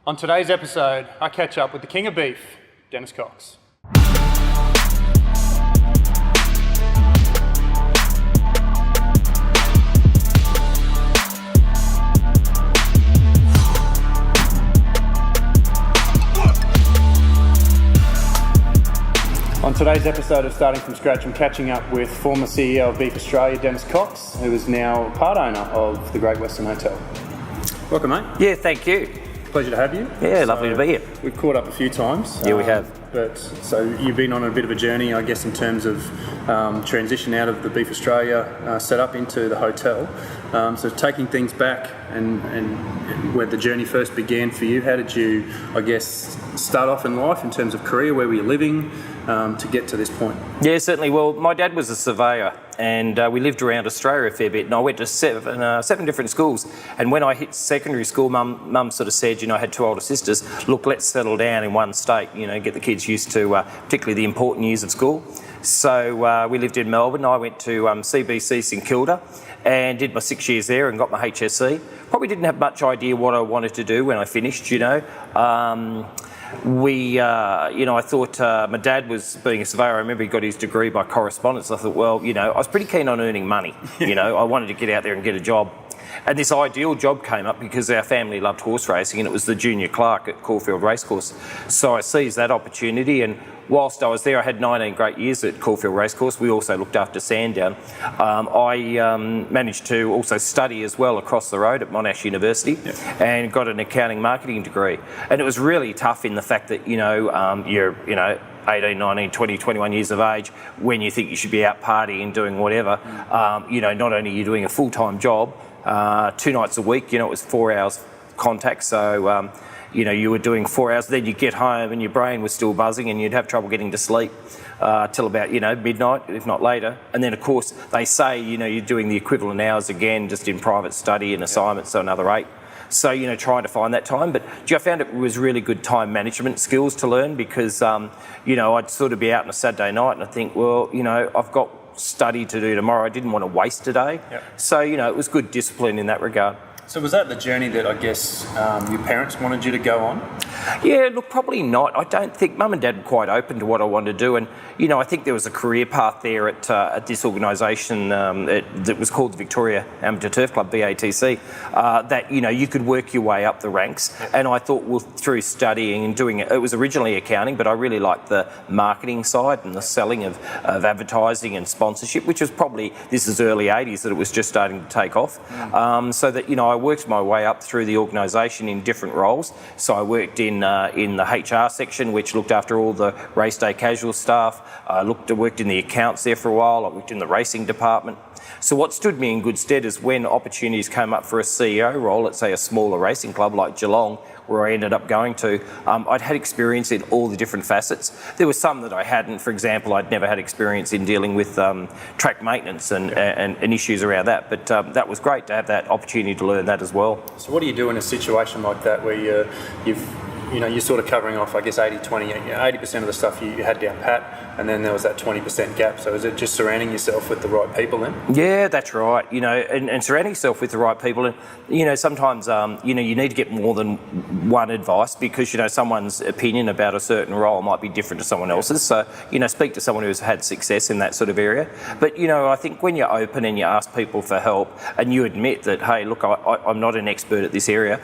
On today's episode, I catch up with the King of Beef, Denis Cox. On today's episode of Starting From Scratch, I'm catching up with former CEO of Beef Australia, Denis Cox, who is now part owner of the Great Western Hotel. Welcome, mate. Yeah, thank you. Pleasure to have you. Yeah, lovely to be here. We've caught up a few times. Yeah, we have. But so you've been on a bit of a journey, I guess, in terms of transition out of the Beef Australia setup into the hotel. So taking things back and where the journey first began for you, how did you, I guess, start off in life in terms of career? Where were you living to get to this point? Yeah, certainly. Well, my dad was a surveyor, and we lived around Australia a fair bit, and I went to seven different schools. And when I hit secondary school, mum sort of said, I had two older sisters, look, let's settle down in one state, get the kids used to particularly the important years of school. So we lived in Melbourne. I went to CBC St Kilda and did my 6 years there and got my HSC. Probably didn't have much idea what I wanted to do when I finished, I thought my dad was being a surveyor. I remember he got his degree by correspondence. I thought, well, I was pretty keen on earning money. I wanted to get out there and get a job. And this ideal job came up because our family loved horse racing, and it was the junior clerk at Caulfield Racecourse. So I seized that opportunity, and whilst I was there, I had 19 great years at Caulfield Racecourse. We also looked after Sandown. I managed to also study as well across the road at Monash University, and got an accounting marketing degree. And it was really tough in the fact that, you're, 18, 19, 20, 21 years of age, when you think you should be out partying, doing whatever, not only are you doing a full-time job, 2 nights a week, it was 4 hours contact, so you were doing 4 hours, then you get home and your brain was still buzzing and you'd have trouble getting to sleep till about, midnight, if not later. And then, of course, they say, you're doing the equivalent hours again, just in private study and assignments, so another 8. So, trying to find that time. But I found it was really good time management skills to learn because, I'd sort of be out on a Saturday night and I think, well, I've got study to do tomorrow. I didn't want to waste a day. So, it was good discipline in that regard. So was that the journey that I guess your parents wanted you to go on? Yeah, look, probably not. I don't think Mum and Dad were quite open to what I wanted to do, and I think there was a career path there at this organisation that was called the Victoria Amateur Turf Club, VATC, that you could work your way up the ranks. And I thought, well, through studying and doing it was originally accounting, but I really liked the marketing side and the selling of advertising and sponsorship, which was probably, this is early 80s that it was just starting to take off. So that I worked my way up through the organisation in different roles. So I worked in the HR section, which looked after all the race day casual staff. I worked in the accounts there for a while. I worked in the racing department. So what stood me in good stead is when opportunities came up for a CEO role, let's say a smaller racing club like Geelong, where I ended up going to, I'd had experience in all the different facets. There were some that I hadn't. For example, I'd never had experience in dealing with track maintenance and issues around that, but that was great to have that opportunity to learn that as well. So what do you do in a situation like that where you're sort of covering off, I guess, 80-20, 80% of the stuff you had down pat, and then there was that 20% gap. So is it just surrounding yourself with the right people then? Yeah, that's right. And surrounding yourself with the right people. And, sometimes, you need to get more than one advice because, someone's opinion about a certain role might be different to someone else's. So, speak to someone who's had success in that sort of area. But, I think when you're open and you ask people for help and you admit that, hey, look, I'm not an expert at this area,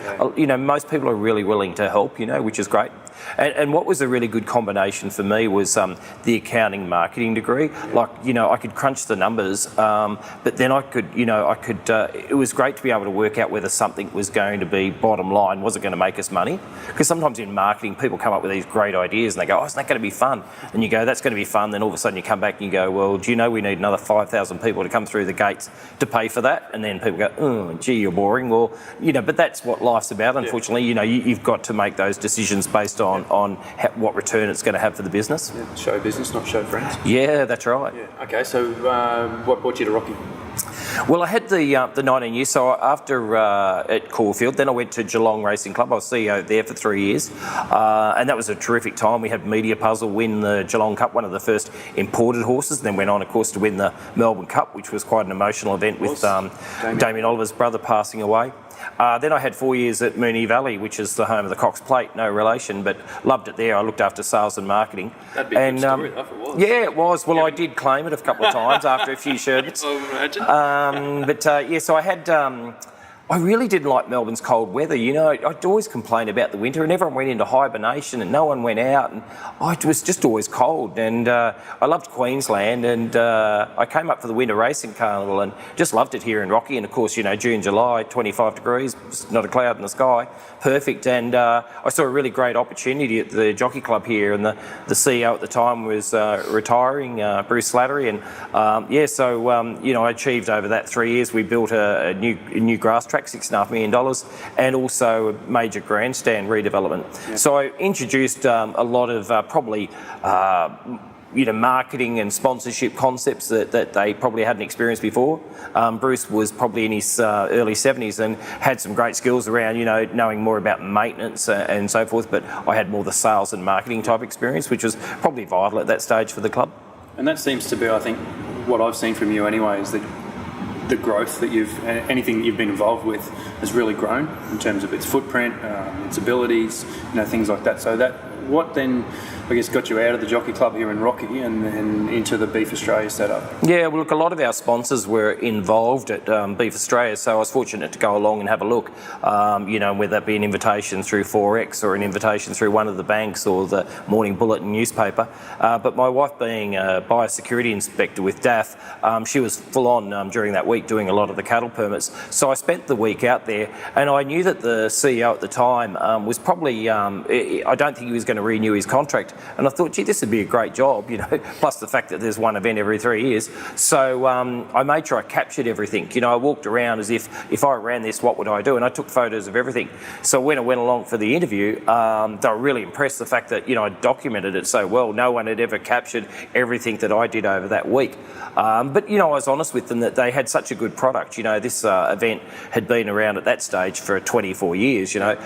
most people are really willing to help, which is great. And what was a really good combination for me was the accounting marketing degree. Like, I could crunch the numbers, but then I could, it was great to be able to work out whether something was going to be bottom line, was it going to make us money? Because sometimes in marketing, people come up with these great ideas and they go, oh, isn't that going to be fun? And you go, that's going to be fun. Then all of a sudden you come back and you go, well, do you know we need another 5,000 people to come through the gates to pay for that? And then people go, oh, gee, you're boring. Well, but that's what life's about, unfortunately. You've got to make those decisions based on what return it's going to have for the business. Yeah, show business, not show friends. Yeah, that's right. Yeah. Okay, so what brought you to Rocky? Well, I had the 19 years, so after at Caulfield, then I went to Geelong Racing Club. I was CEO there for 3 years, and that was a terrific time. We had Media Puzzle win the Geelong Cup, one of the first imported horses, and then went on, of course, to win the Melbourne Cup, which was quite an emotional event with Damien Oliver's brother passing away. Then I had 4 years at Moonee Valley, which is the home of the Cox Plate, no relation, but loved it there. I looked after sales and marketing. That'd be a good story, though, if it was. Yeah, it was. Well, I did claim it a couple of times after a few sherbets. I would imagine. So I had... I really didn't like Melbourne's cold weather. You know, I'd always complain about the winter, and everyone went into hibernation and no one went out, and it was just always cold. And I loved Queensland, and I came up for the Winter Racing Carnival and just loved it here in Rocky. And of course, you know, June, July, 25 degrees, not a cloud in the sky, perfect. And I saw a really great opportunity at the Jockey Club here, and the CEO at the time was retiring, Bruce Slattery, and so you know, I achieved over that 3 years. We built a new grass track, $6.5 million, and also a major grandstand redevelopment. Yeah. So I introduced a lot of marketing and sponsorship concepts that they probably hadn't experienced before. Bruce was probably in his early 70s and had some great skills around, you know, knowing more about maintenance and so forth, but I had more the sales and marketing type experience, which was probably vital at that stage for the club. And that seems to be, I think, what I've seen from you anyway, is that the growth that anything that you've been involved with has really grown in terms of its footprint, its abilities, you know, things like that. So what then, I guess, got you out of the Jockey Club here in Rocky and into the Beef Australia setup? Yeah, well, look, a lot of our sponsors were involved at Beef Australia, so I was fortunate to go along and have a look, you know, whether that be an invitation through 4X or an invitation through one of the banks or the Morning Bulletin newspaper. But my wife, being a biosecurity inspector with DAF, she was full on during that week doing a lot of the cattle permits. So I spent the week out there, and I knew that the CEO at the time was probably, I don't think he was going to renew his contract. And I thought, gee, this would be a great job, you know, plus the fact that there's one event every 3 years. So I made sure I captured everything. You know, I walked around as if I ran this, what would I do? And I took photos of everything. So when I went along for the interview, they were really impressed the fact that, you know, I documented it so well. No one had ever captured everything that I did over that week. But, you know, I was honest with them that they had such a good product. You know, this event had been around at that stage for 24 years, you know.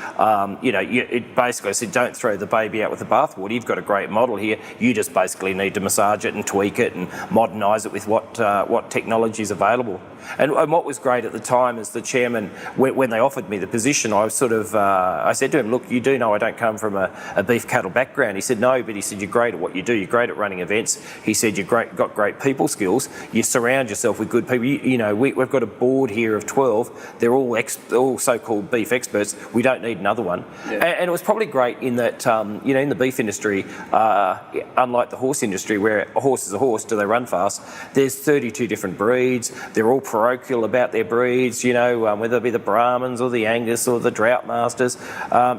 It basically said, don't throw the baby out with the bathwater. You've got a great model here. You just basically need to massage it and tweak it and modernise it with what technology is available. And what was great at the time is the chairman, when they offered me the position, I was sort of, I said to him, look, you do know I don't come from a beef cattle background. He said, no, but he said, you're great at what you do. You're great at running events. He said, you've got great people skills. You surround yourself with good people. You know, we've got a board here of 12. They're all so-called beef experts. We don't need another one. Yeah. And it was probably great in that, you know, in the beef industry, unlike the horse industry, where a horse is a horse, do they run fast? There's 32 different breeds. They're all parochial about their breeds, you know, whether it be the Brahmins or the Angus or the Drought Masters,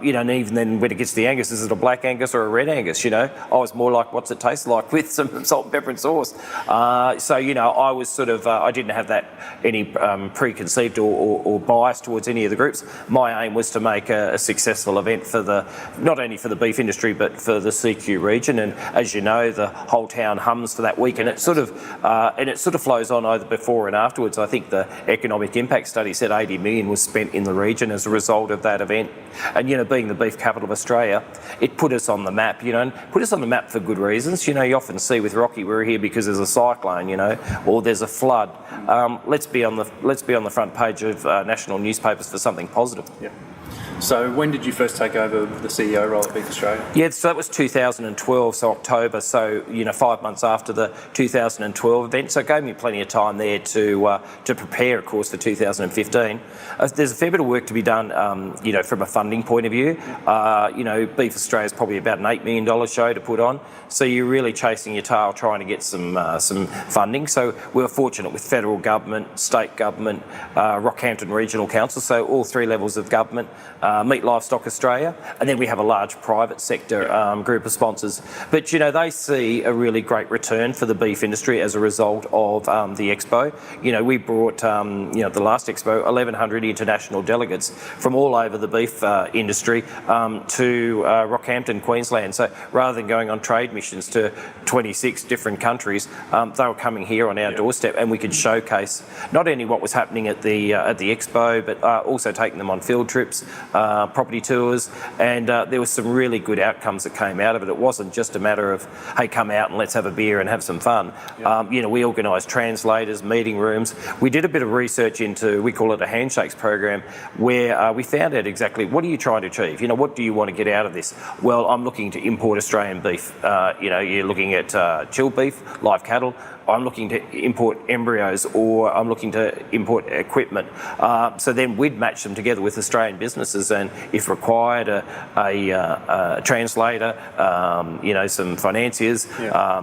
you know, and even then when it gets to the Angus, is it a black Angus or a red Angus, you know? I was more like, what's it taste like with some salt and pepper and sauce? So, you know, I was sort of, I didn't have that any preconceived or bias towards any of the groups. My aim was to make a successful event for not only for the beef industry, but for the CQ region. And as you know, the whole town hums for that week, and it sort of flows on either before and afterwards. I think the economic impact study said 80 million was spent in the region as a result of that event. And, you know, being the beef capital of Australia, it put us on the map, you know, and put us on the map for good reasons. You know, you often see with Rocky, we're here because there's a cyclone, you know, or there's a flood. Let's be on the front page of national newspapers for something positive. Yeah. So when did you first take over the CEO role at Beef Australia? Yeah, so that was 2012, so October, so, you know, 5 months after the 2012 event. So it gave me plenty of time there to prepare, of course, for 2015. There's a fair bit of work to be done, you know, from a funding point of view. You know, Beef Australia is probably about an $8 million show to put on. So you're really chasing your tail trying to get some funding. So we were fortunate with federal government, state government, Rockhampton Regional Council, so all three levels of government, Meat Livestock Australia, and then we have a large private sector group of sponsors. But, you know, they see a really great return for the beef industry as a result of the expo. You know, we brought, you know, the last expo, 1,100 international delegates from all over the beef industry to Rockhampton, Queensland. So rather than going on trade missions to 26 different countries, they were coming here on our doorstep, and we could showcase not only what was happening at the expo, but also taking them on field trips, property tours, and there was some really good outcomes that came out of it. It wasn't just a matter of, hey, come out and let's have a beer and have some fun. We organised translators, meeting rooms. We did a bit of research into, we call it a handshakes program, where we found out exactly what are you trying to achieve. What do you want to get out of this? Well, I'm looking to import Australian beef. You're looking at chilled beef, live cattle. I'm looking to import embryos, or I'm looking to import equipment. So then we'd match them together with Australian businesses, and if required, a translator, some financiers,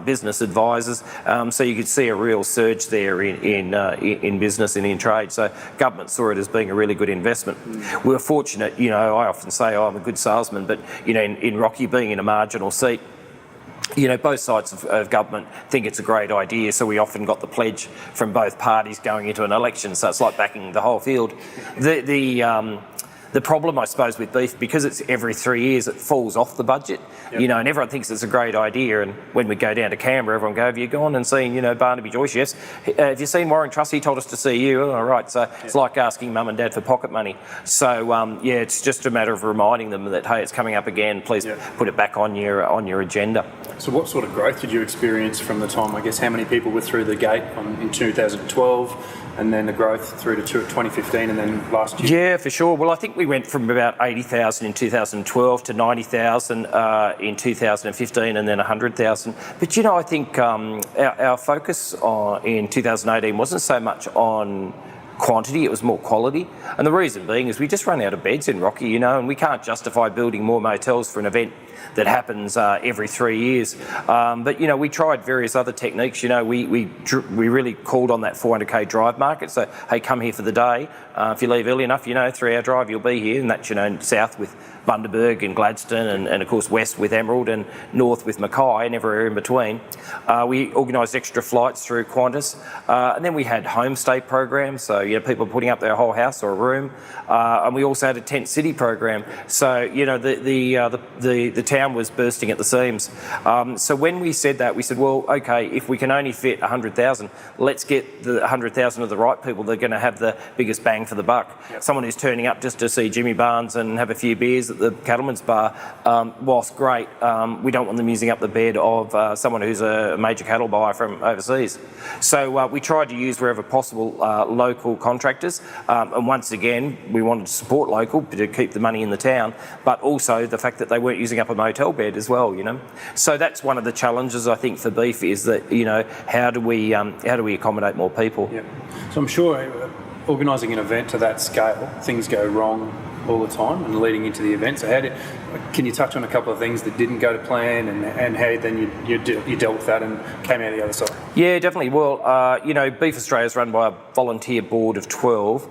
business advisors. So you could see a real surge there in business and in trade. So government saw it as being a really good investment. We were fortunate. I often say, I'm a good salesman, but in Rocky, being in a marginal seat, both sides of government think it's a great idea, so we often got the pledge from both parties going into an election, so it's like backing the whole field. The problem, I suppose, with beef, because it's every 3 years, it falls off the budget, and everyone thinks it's a great idea. And when we go down to Canberra, everyone go, have you gone and seen, Barnaby Joyce? Yes. Have you seen Warren Truss? He told us to see you. All right. So it's like asking mum and dad for pocket money. So, it's just a matter of reminding them that, hey, it's coming up again. Please put it back on your agenda. So what sort of growth did you experience from the time, I guess, how many people were through the gate in 2012? And then the growth through to 2015 and then last year? Yeah, for sure. Well, I think we went from about 80,000 in 2012 to 90,000 in 2015 and then 100,000. But, I think our focus in 2018 wasn't so much on quantity, it was more quality. And the reason being is we just run out of beds in Rocky, and we can't justify building more motels for an event that happens every 3 years. But we tried various other techniques. We really called on that 400k drive market. So, hey, come here for the day. If you leave early enough, 3-hour drive, you'll be here. And that's, south with Bundaberg and Gladstone, and of course west with Emerald, and north with Mackay, and everywhere in between. We organised extra flights through Qantas, and then we had homestay programs, so people putting up their whole house or a room, and we also had a tent city program. So the town was bursting at the seams. So when we said that, we said, well, okay, if we can only fit 100,000, let's get the 100,000 of the right people that are going to have the biggest bang for the buck. Someone who's turning up just to see Jimmy Barnes and have a few beers at the Cattleman's Bar, whilst great, we don't want them using up the bed of someone who's a major cattle buyer from overseas. So we tried to use wherever possible local contractors, and once again we wanted to support local to keep the money in the town, but also the fact that they weren't using up a motel bed as well. So that's one of the challenges, I think, for beef, is that how do we accommodate more people? So I'm sure organising an event to that scale, things go wrong all the time and leading into the event. So can you touch on a couple of things that didn't go to plan, and how then you dealt with that and came out the other side? Yeah, definitely. Well, Beef Australia is run by a volunteer board of 12.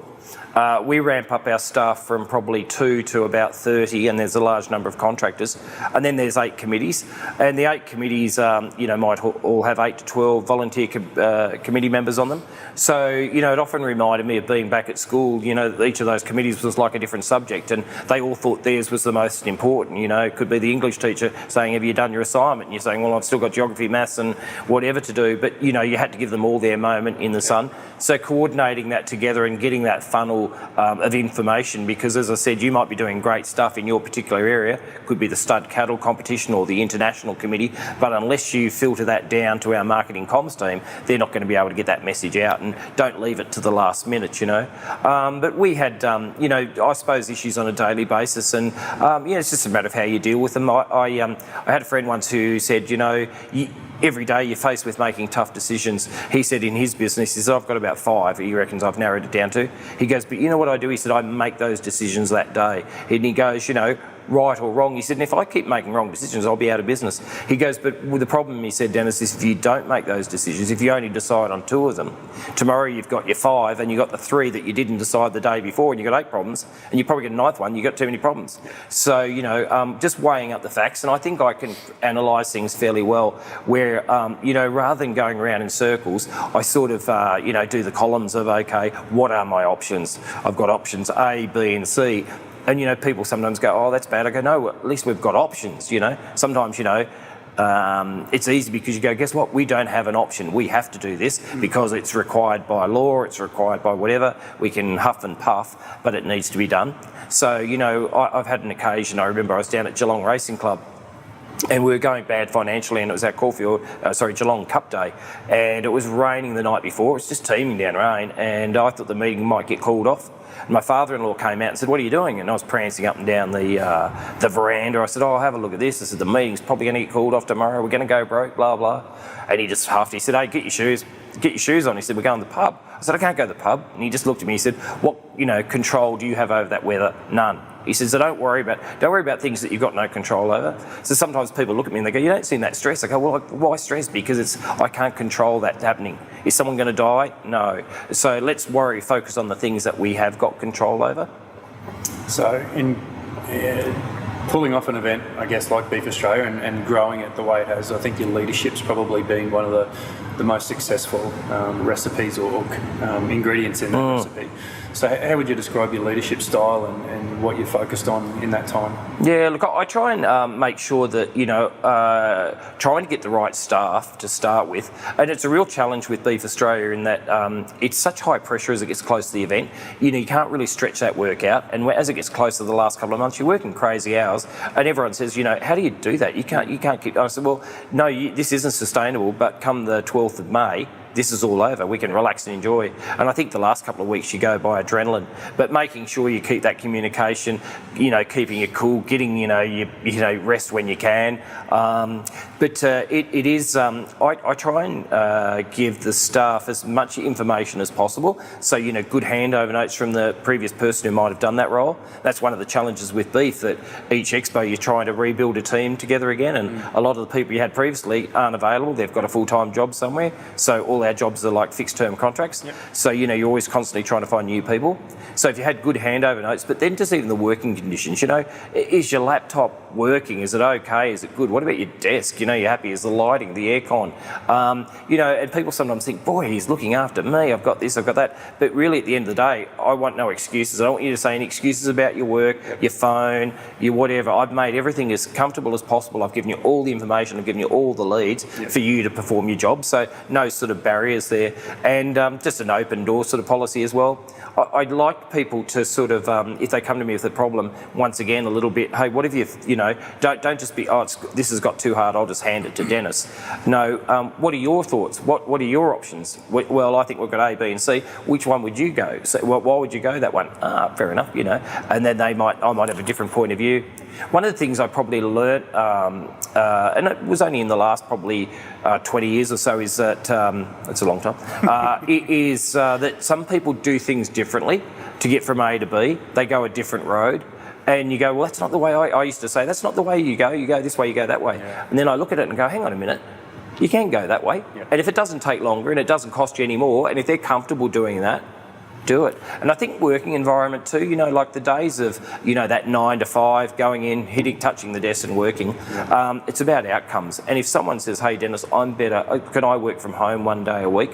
We ramp up our staff from probably 2 to about 30, and there's a large number of contractors. And then there's 8 committees, and the 8 committees, might all have 8 to 12 volunteer committee members on them. So, it often reminded me of being back at school. Each of those committees was like a different subject, and they all thought theirs was the most important. It could be the English teacher saying, have you done your assignment? And you're saying, well, I've still got geography, maths and whatever to do. But, you had to give them all their moment in the sun. So coordinating that together and getting that funnel of information, because as I said, you might be doing great stuff in your particular area, could be the stud cattle competition or the international committee, but unless you filter that down to our marketing comms team, they're not going to be able to get that message out, and don't leave it to the last minute. But we had I suppose issues on a daily basis, and it's just a matter of how you deal with them. I had a friend once who said, every day you're faced with making tough decisions. He said in his business, he said, I've got about 5, he reckons I've narrowed it down to. He goes, but you know what I do? He said, I make those decisions that day. And he goes, right or wrong. He said, and if I keep making wrong decisions, I'll be out of business. He goes, but the problem, he said, Dennis, is if you don't make those decisions, if you only decide on 2 of them, tomorrow you've got your 5 and you've got the 3 that you didn't decide the day before, and you've got 8 problems, and you probably get a 9th one, you've got too many problems. So, just weighing up the facts, and I think I can analyse things fairly well, where, rather than going around in circles, I sort of, do the columns of, okay, what are my options? I've got options A, B and C. And, people sometimes go, oh, that's bad. I go, no, at least we've got options, Sometimes, it's easy because you go, guess what? We don't have an option. We have to do this because it's required by law, it's required by whatever. We can huff and puff, but it needs to be done. So, you know, I've had an occasion, I remember I was down at Geelong Racing Club and we were going bad financially, and it was our Geelong Cup Day, and it was raining the night before. It was just teeming down rain, and I thought the meeting might get called off. And my father-in-law came out and said, "What are you doing?" And I was prancing up and down the veranda. I said, "Oh, have a look at this." I said, "The meeting's probably going to get called off tomorrow. We're going to go broke, blah, blah." And he just huffed. He said, "Hey, get your shoes on." He said, "We're going to the pub." I said, "I can't go to the pub." And he just looked at me. He said, "What, control do you have over that weather?" "None." He says, "So don't worry about things that you've got no control over." So sometimes people look at me and they go, "You don't seem that stressed." I go, "Well, why stress? Because I can't control that happening. Is someone going to die? No. So let's focus on the things that we have got control over." So in pulling off an event, I guess, like Beef Australia and growing it the way it has, I think your leadership's probably been one of the most successful recipes or ingredients in that recipe. So how would you describe your leadership style and what you focused on in that time? Yeah, look, I try and make sure that, trying to get the right staff to start with. And it's a real challenge with Beef Australia in that it's such high pressure as it gets close to the event. You can't really stretch that work out. And as it gets closer to the last couple of months, you're working crazy hours. And everyone says, how do you do that? You can't keep... I said, well, no, this isn't sustainable, but come the 12th of May, this is all over. We can relax and enjoy. And I think the last couple of weeks you go by adrenaline, but making sure you keep that communication, keeping it cool, getting, you rest when you can. But it is, I try and give the staff as much information as possible. So, good handover notes from the previous person who might have done that role. That's one of the challenges with Beef, that each expo you're trying to rebuild a team together again, and a lot of the people you had previously aren't available. They've got a full-time job somewhere. So all our jobs are like fixed-term contracts. Yep. So, you're always constantly trying to find new people. So if you had good handover notes, but then just even the working conditions, is your laptop working? Is it okay? Is it good? What about your desk? You're happy? Is the lighting, the aircon? And people sometimes think, boy, he's looking after me. I've got this, I've got that. But really, at the end of the day, I want no excuses. I don't want you to say any excuses about your work, your phone, your whatever. I've made everything as comfortable as possible. I've given you all the information. I've given you all the leads for you to perform your job. So no sort of barriers there. And just an open door sort of policy as well. I'd like people to sort of, if they come to me with a problem, once again, a little bit, hey, what if don't just be, this has got too hard, I'll just hand it to Denis. No, what are your thoughts? What are your options? Well, I think we've got A, B and C. Which one would you go? So, why would you go that one? Fair enough, And then I might have a different point of view. One of the things I probably learnt, and it was only in the last probably 20 years or so, is that, it's a long time, is that some people do things differently to get from A to B. They go a different road. And you go, well, that's not the way I used to say, that's not the way you go this way, you go that way. Yeah. And then I look at it and go, hang on a minute, you can go that way. Yep. And if it doesn't take longer and it doesn't cost you any more, and if they're comfortable doing that, do it. And I think working environment too, like the days of, that 9 to 5, going in, touching the desk and working, it's about outcomes. And if someone says, hey, Denis, I'm better, can I work from home one day a week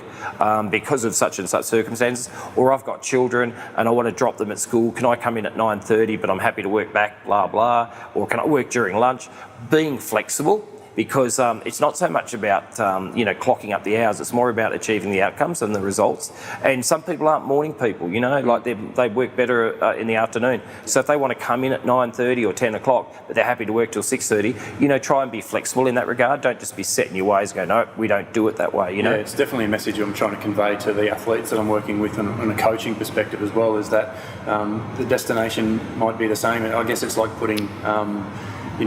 because of such and such circumstances? Or I've got children and I want to drop them at school, can I come in at 9:30 but I'm happy to work back, blah, blah. Or can I work during lunch? Being flexible. Because it's not so much about, clocking up the hours, it's more about achieving the outcomes and the results. And some people aren't morning people, like they work better in the afternoon. So if they want to come in at 9:30 or 10 o'clock, but they're happy to work till 6:30, try and be flexible in that regard. Don't just be set in your ways and go, no, we don't do it that way, Yeah, it's definitely a message I'm trying to convey to the athletes that I'm working with on a coaching perspective as well, is that the destination might be the same. I guess it's like putting...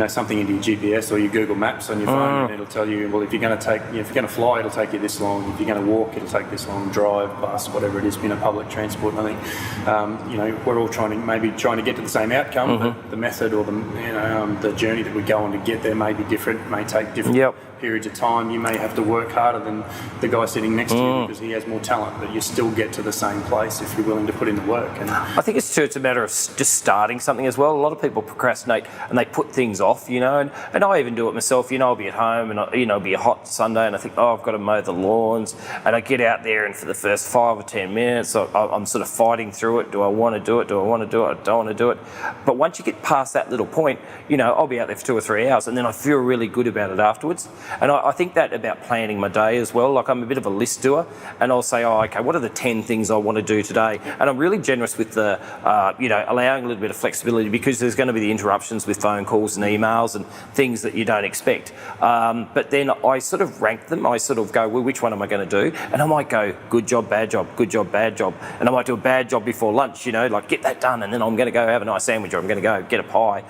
something into your GPS or your Google Maps on your phone, and it'll tell you, well, if you're going to fly, it'll take you this long. If you're going to walk, it'll take this long. Drive, bus, whatever it is, public transport. And I think, we're all trying to get to the same outcome, but the method or the journey that we go on to get there may be different, may take different periods of time. You may have to work harder than the guy sitting next to you because he has more talent, but you still get to the same place if you're willing to put in the work. And I think it's a matter of just starting something as well. A lot of people procrastinate and they put things things off, you know, and I even do it myself. You know, I'll be at home and it'll be a hot Sunday, and I think, oh, I've got to mow the lawns, and I get out there, and for the first 5 or 10 minutes, I'm sort of fighting through it. Do I want to do it? Do I want to do it? I don't want to do it. But once you get past that little point, you know, I'll be out there for 2 or 3 hours, and then I feel really good about it afterwards. And I think that about planning my day as well. Like, I'm a bit of a list doer, and I'll say, oh, okay, what are the 10 things I want to do today? And I'm really generous with the, allowing a little bit of flexibility, because there's going to be the interruptions with phone calls and emails and things that you don't expect. But then I sort of rank them. I sort of go, well, which one am I going to do? And I might go, good job, bad job, good job, bad job. And I might do a bad job before lunch, you know, like get that done, and then I'm going to go have a nice sandwich, or I'm going to go get a pie.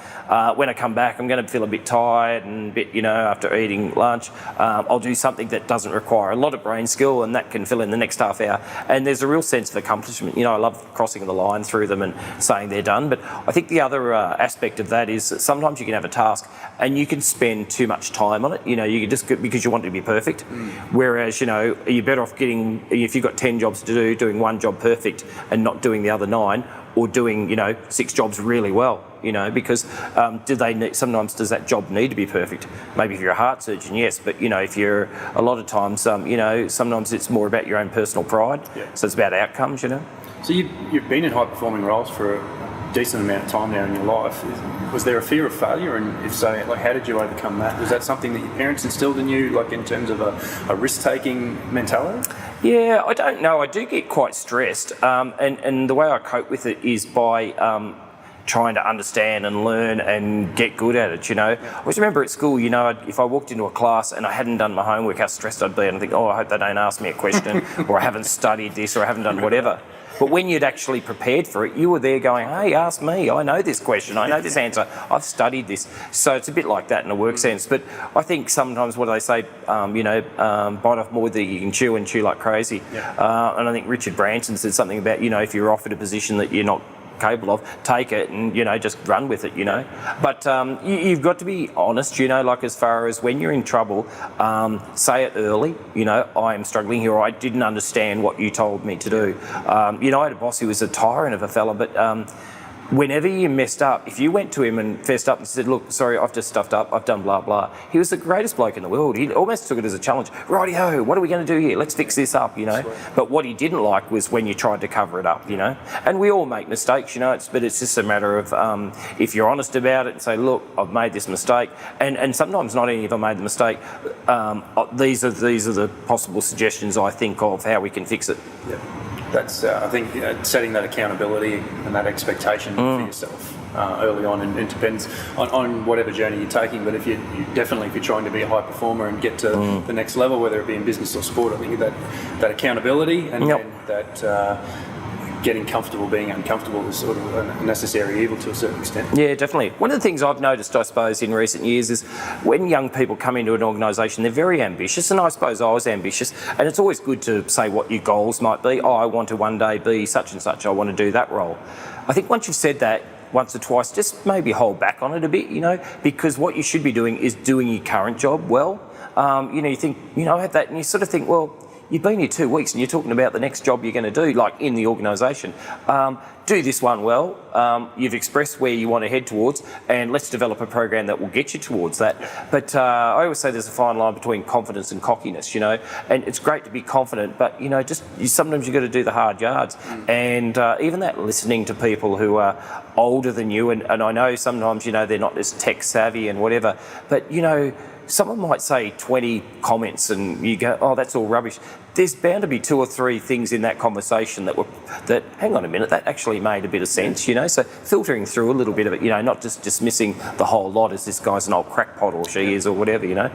When I come back, I'm going to feel a bit tired and a bit, you know, after eating lunch. I'll do something that doesn't require a lot of brain skill, and that can fill in the next half hour. And there's a real sense of accomplishment. You know, I love crossing the line through them and saying they're done. But I think the other aspect of that is that sometimes you can have a task and you can spend too much time on it. You know, you can just because you want it to be perfect. Whereas, you know, you're better off getting, if you've got 10 jobs to do, doing one job perfect and not doing the other 9, or doing, you know, 6 jobs really well, you know, because sometimes does that job need to be perfect? Maybe if you're a heart surgeon, yes, but, you know, if you're, a lot of times, you know, sometimes it's more about your own personal pride. Yeah. So it's about outcomes, you know. So you've been in high performing roles for a decent amount of time now in your life. Was there a fear of failure, and if so, like, how did you overcome that? Was that something that your parents instilled in you, like in terms of a risk-taking mentality? Yeah, I don't know. I do get quite stressed, and the way I cope with it is by trying to understand and learn and get good at it, you know. I always remember at school, you know, if I walked into a class and I hadn't done my homework, how stressed I'd be, and I think, oh, I hope they don't ask me a question, or I haven't studied this, or I haven't done whatever. But when you'd actually prepared for it, you were there going, hey, ask me, I know this question, I know this answer, I've studied this. So it's a bit like that in a work sense. But I think sometimes, what do they say, bite off more than you can chew, and chew like crazy. Yeah. And I think Richard Branson said something about, you know, if you're offered a position that you're not capable of, take it and, you know, just run with it, you know. But you've got to be honest, you know, like as far as when you're in trouble, say it early, you know, I am struggling here, or I didn't understand what you told me to do. You know, I had a boss who was a tyrant of a fella, but whenever you messed up, if you went to him and fessed up and said, look, sorry, I've just stuffed up, I've done blah, blah, he was the greatest bloke in the world. He almost took it as a challenge. Righty-ho, what are we going to do here? Let's fix this up, you know. But what he didn't like was when you tried to cover it up, you know. And we all make mistakes, you know, but it's just a matter of if you're honest about it and say, look, I've made this mistake. And sometimes not only have I made the mistake, these are the possible suggestions I think of how we can fix it. Yep. That's, I think, setting that accountability and that expectation for yourself early on, and it depends on whatever journey you're taking. But if you're trying to be a high performer and get to the next level, whether it be in business or sport, I think that accountability and that getting comfortable being uncomfortable is sort of a necessary evil to a certain extent. Yeah, definitely. One of the things I've noticed, I suppose, in recent years is when young people come into an organisation, they're very ambitious, and I suppose I was ambitious, and it's always good to say what your goals might be. Oh, I want to one day be such and such, I want to do that role. I think once you've said that once or twice, just maybe hold back on it a bit, you know, because what you should be doing is doing your current job well. You know, you think, you know, I have that, and you sort of think, well, you've been here 2 weeks and you're talking about the next job you're going to do, like in the organisation. Do this one well. You've expressed where you want to head towards, and let's develop a program that will get you towards that. But I always say there's a fine line between confidence and cockiness, you know, and it's great to be confident, but, you know, sometimes you've got to do the hard yards. And even that listening to people who are older than you, and I know sometimes, you know, they're not as tech savvy and whatever, but, you know, someone might say 20 comments and you go, oh, that's all rubbish. There's bound to be 2 or 3 things in that conversation that hang on a minute, that actually made a bit of sense, you know. So filtering through a little bit of it, you know, not just dismissing the whole lot as this guy's an old crackpot or she is or whatever, you know.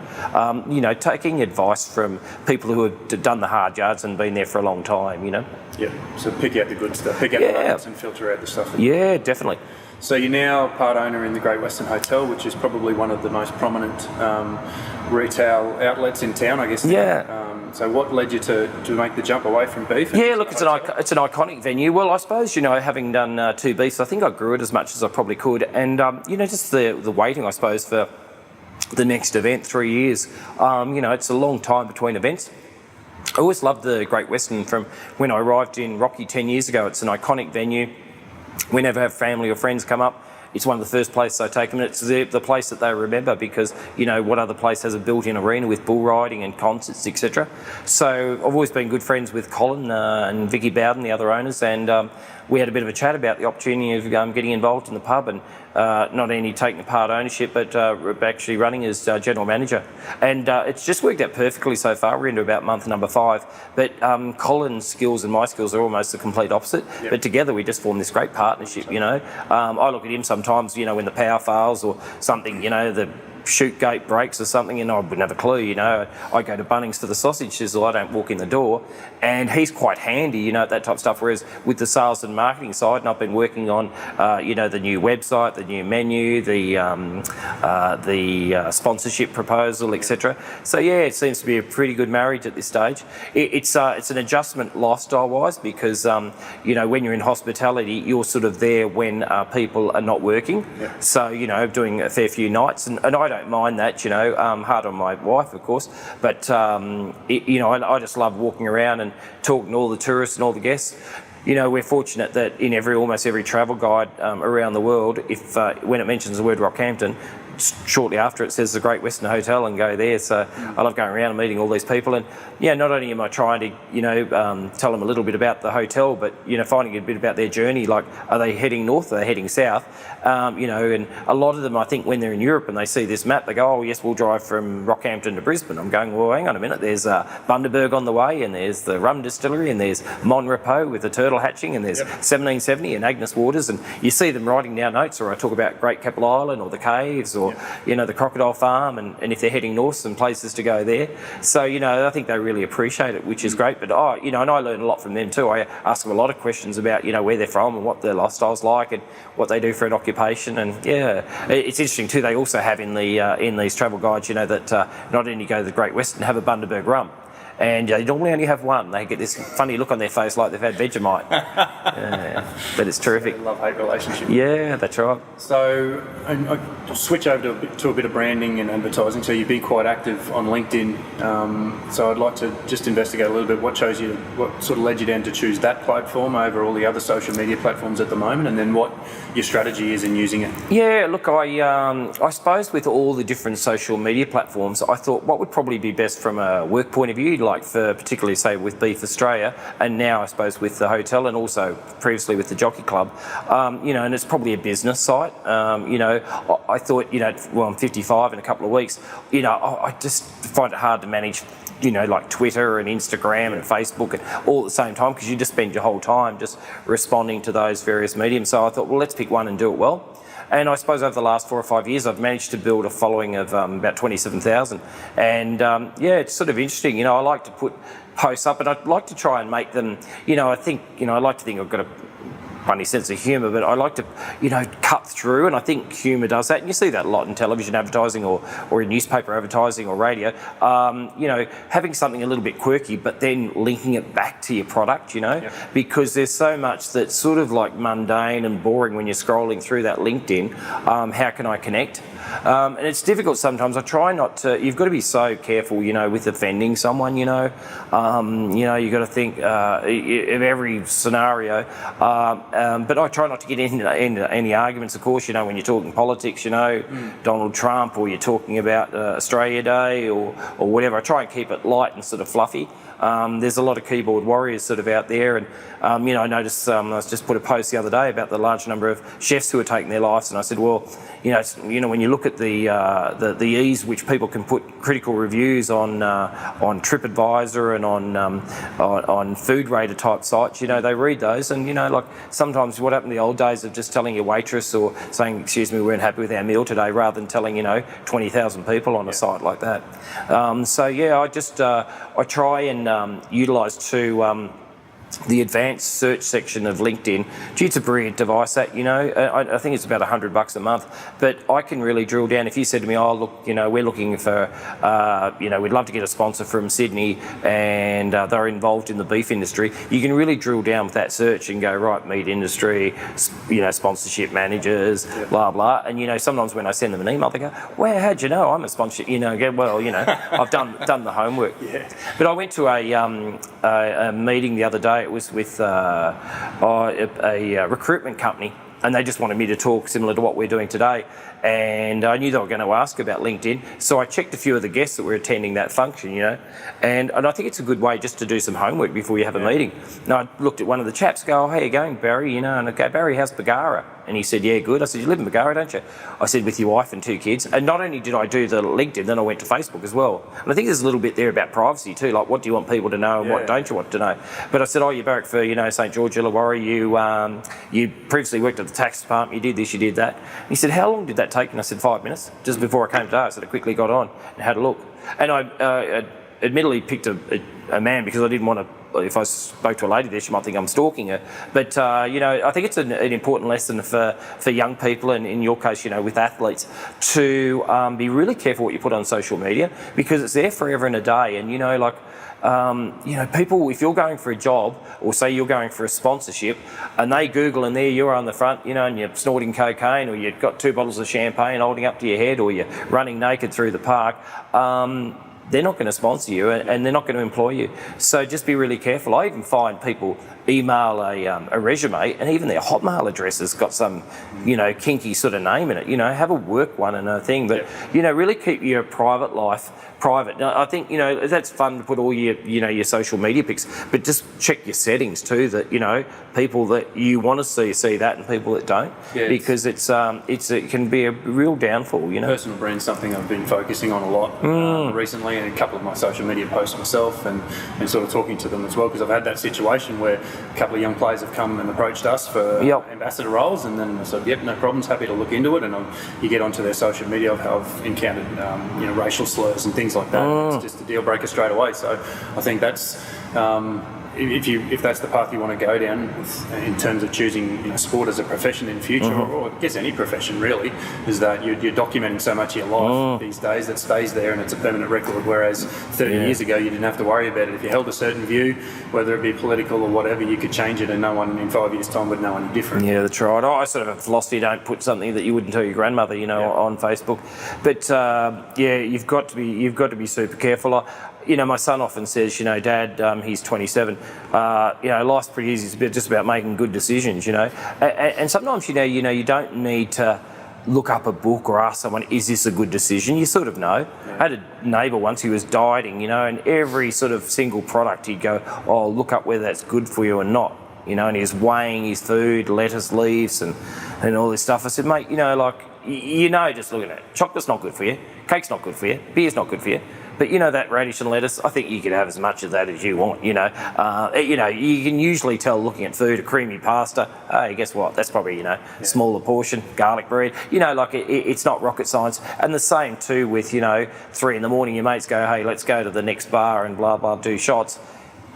You know, taking advice from people who have done the hard yards and been there for a long time, you know. Yeah, so pick out the good stuff, pick out the moments and filter out the stuff. Yeah, definitely. So you're now part owner in the Great Western Hotel, which is probably one of the most prominent retail outlets in town, I guess. Yeah. So what led you to make the jump away from beef? Yeah, look, it's an iconic venue. Well, I suppose, you know, having done 2 beefs, I think I grew it as much as I probably could. And, you know, just the waiting, I suppose, for the next event, 3 years. You know, it's a long time between events. I always loved the Great Western from when I arrived in Rocky 10 years ago. It's an iconic venue. We never have family or friends come up. it's one of the first places I take them. And it's the place that they remember because, what other place has a built-in arena with bull riding and concerts, etc. So I've always been good friends with Colin and Vicky Bowden, the other owners, and we had a bit of a chat about the opportunity of getting involved in the pub and not only taking part ownership but actually running as general manager. And it's just worked out perfectly so far. We're into about month number 5. But Colin's skills and my skills are almost the complete opposite. Yep. But together we just form this great partnership, I look at him sometimes, when the power fails or something, the chute gate breaks or something, I wouldn't have a clue, I go to Bunnings for the sausage sizzle, I don't walk in the door, and he's quite handy, at that type of stuff, whereas with the sales and marketing side, and I've been working on, the new website, the new menu, the sponsorship proposal, etc. So yeah, it seems to be a pretty good marriage at this stage. It's an adjustment lifestyle-wise because, when you're in hospitality, you're sort of there when people are not working. Yeah. So, doing a fair few nights, and I don't mind that, hard on my wife, of course, but, I just love walking around and talking to all the tourists and all the guests. We're fortunate that in almost every travel guide around the world, if when it mentions the word Rockhampton, shortly after it says the Great Western Hotel and go there. So I love going around and meeting all these people. And not only am I trying to, tell them a little bit about the hotel, but, finding a bit about their journey, like are they heading north, are they heading south? And a lot of them, I think when they're in Europe and they see this map, they go, oh yes, we'll drive from Rockhampton to Brisbane. I'm going, well, hang on a minute, there's Bundaberg on the way, and there's the rum distillery, and there's Monrepo with the turtle hatching, and there's 1770 and Agnes Waters, and you see them writing down notes, or I talk about Great Keppel Island or the caves or the crocodile farm, and if they're heading north, some places to go there. So I think they really appreciate it, which is great. But and I learn a lot from them too. I ask them a lot of questions about where they're from and what their lifestyle's like and what they do for an occupation. And it's interesting too. They also have in these travel guides, that not only go to the Great Western, have a Bundaberg rum. And they normally only have one. They get this funny look on their face like they've had Vegemite. But it's terrific. So love-hate relationship. Yeah, that's right. So I switch over to a bit of branding and advertising. So you've been quite active on LinkedIn. So I'd like to just investigate a little bit what sort of led you down to choose that platform over all the other social media platforms at the moment, and then what your strategy is in using it. Yeah, look, I suppose with all the different social media platforms, I thought what would probably be best from a work point of view, like for particularly say with Beef Australia, and now I suppose with the hotel, and also previously with the Jockey Club, and it's probably a business site. I thought, I'm 55 in a couple of weeks, I just find it hard to manage, like Twitter and Instagram and Facebook and all at the same time, because you just spend your whole time just responding to those various mediums. So I thought, well, let's pick one and do it well. And I suppose over the last 4 or 5 years, I've managed to build a following of about 27,000. And it's sort of interesting. I like to put posts up, and I'd like to try and make them, I like to think I've got a funny sense of humour, but I like to, cut through, and I think humour does that. And you see that a lot in television advertising or in newspaper advertising or radio. Having something a little bit quirky, but then linking it back to your product, because there's so much that's sort of like mundane and boring when you're scrolling through that LinkedIn. How can I connect? And it's difficult sometimes. I try not to. You've got to be so careful, with offending someone. You've got to think of every scenario. But I try not to get into any arguments, of course, when you're talking politics, Donald Trump, or you're talking about Australia Day or whatever. I try and keep it light and sort of fluffy. There's a lot of keyboard warriors sort of out there, and I noticed I just put a post the other day about the large number of chefs who are taking their lives, and I said, well, when you look at the ease which people can put critical reviews on TripAdvisor and on Food Radar type sites, they read those, and like sometimes what happened in the old days of just telling your waitress or saying, excuse me, we weren't happy with our meal today, rather than telling 20,000 people on a site like that. I try and utilise the advanced search section of LinkedIn. Gee, it's a brilliant device that, I think it's about $100 a month, but I can really drill down. If you said to me, oh, look, we're looking for, we'd love to get a sponsor from Sydney, and they're involved in the beef industry, you can really drill down with that search and go, right, meat industry, sponsorship managers, blah, blah. And, sometimes when I send them an email, they go, well, how'd you know I'm a sponsorship? I've done the homework. Yeah. But I went to a meeting the other day. It was with a recruitment company, and they just wanted me to talk similar to what we're doing today. And I knew they were going to ask about LinkedIn, so I checked a few of the guests that were attending that function, you know, and I think it's a good way just to do some homework before you have a meeting. And I looked at one of the chaps, go, "Oh, how you going, Barry?" You know, and I go, "Barry, how's Bargara?" And he said, "Yeah, good." I said, "You live in Bargara, don't you?" I said, "With your wife and 2 kids." And not only did I do the LinkedIn, then I went to Facebook as well. And I think there's a little bit there about privacy too, like what do you want people to know and what don't you want to know. But I said, "Oh, you barrack for, you know, St George Illawarra, you previously worked at the tax department, you did this, you did that." And he said, "How long did that take?" And I said, 5 minutes, just before I came today. I said, I quickly got on and had a look. And I admittedly picked a man because I didn't want to, if I spoke to a lady there, she might think I'm stalking her. But, you know, I think it's an important lesson for young people, and in your case, you know, with athletes, to be really careful what you put on social media, because it's there forever and a day. And, you know, like, you know, people, if you're going for a job, or say you're going for a sponsorship, and they Google and there you are on the front, you know, and you're snorting cocaine, or you've got 2 bottles of champagne holding up to your head, or you're running naked through the park, they're not going to sponsor you, and they're not going to employ you. So just be really careful. I even find people email a resume, and even their Hotmail address has got some, you know, kinky sort of name in it. You know, have a work one and a thing, but you know, really keep your private life private. Now, I think, you know, that's fun to put all your, you know, your social media pics, but just check your settings too, that, you know, people that you want to see that, and people that don't, because it can be a real downfall, you know. Personal brand's something I've been focusing on a lot recently, and a couple of my social media posts myself, and sort of talking to them as well, because I've had that situation where a couple of young players have come and approached us for ambassador roles, and then I said, "Yep, no problems, happy to look into it." And you get onto their social media, I've encountered you know, racial slurs and things like that. It's just a deal breaker straight away. So I think that's if that's the path you want to go down in terms of choosing, you know, sport as a profession in future, or I guess any profession really, is that you're documenting so much of your life these days that stays there, and it's a permanent record, whereas 30 years ago you didn't have to worry about it. If you held a certain view, whether it be political or whatever, you could change it, and no one in 5 years' time would know any different. Yeah, that's right. I sort of have a philosophy, don't put something that you wouldn't tell your grandmother, you know, on Facebook. But yeah, you've got to be super careful. You know, my son often says, you know, "Dad," he's 27, you know, life's pretty easy. It's just about making good decisions, you know. And sometimes, you know, you don't need to look up a book or ask someone, "Is this a good decision?" You sort of know. I had a neighbour once who was dieting, you know, and every sort of single product he'd go, "Oh, look up whether that's good for you or not." You know, and he was weighing his food, lettuce leaves and all this stuff. I said, "Mate, you know, like, you know, just looking at it, chocolate's not good for you, cake's not good for you, beer's not good for you. But, you know, that radish and lettuce, I think you could have as much of that as you want, you know. You know, you can usually tell looking at food, a creamy pasta, hey, guess what? That's probably, you know, smaller portion, garlic bread. You know, like, it's not rocket science. And the same, too, with, you know, 3 a.m, your mates go, "Hey, let's go to the next bar and blah, blah, do shots."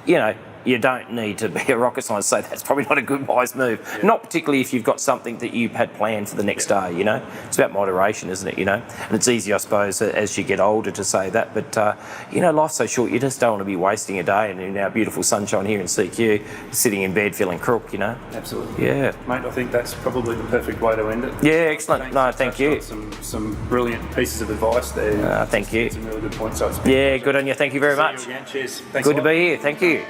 You know, you don't need to be a rocket scientist, so that's probably not a good wise move. Not particularly if you've got something that you've had planned for the next day, you know. It's about moderation, isn't it, you know? And it's easy, I suppose, as you get older to say that, but, you know, life's so short, you just don't want to be wasting a day, and in our beautiful sunshine here in CQ, sitting in bed feeling crook, you know. Absolutely. Yeah. Mate, I think that's probably the perfect way to end it. Yeah, excellent. Thank you. Some brilliant pieces of advice there. Thank you. Some really good points. So yeah, good on you. Thank you very much. See you again. Cheers. Thanks Good to be here. Thank you.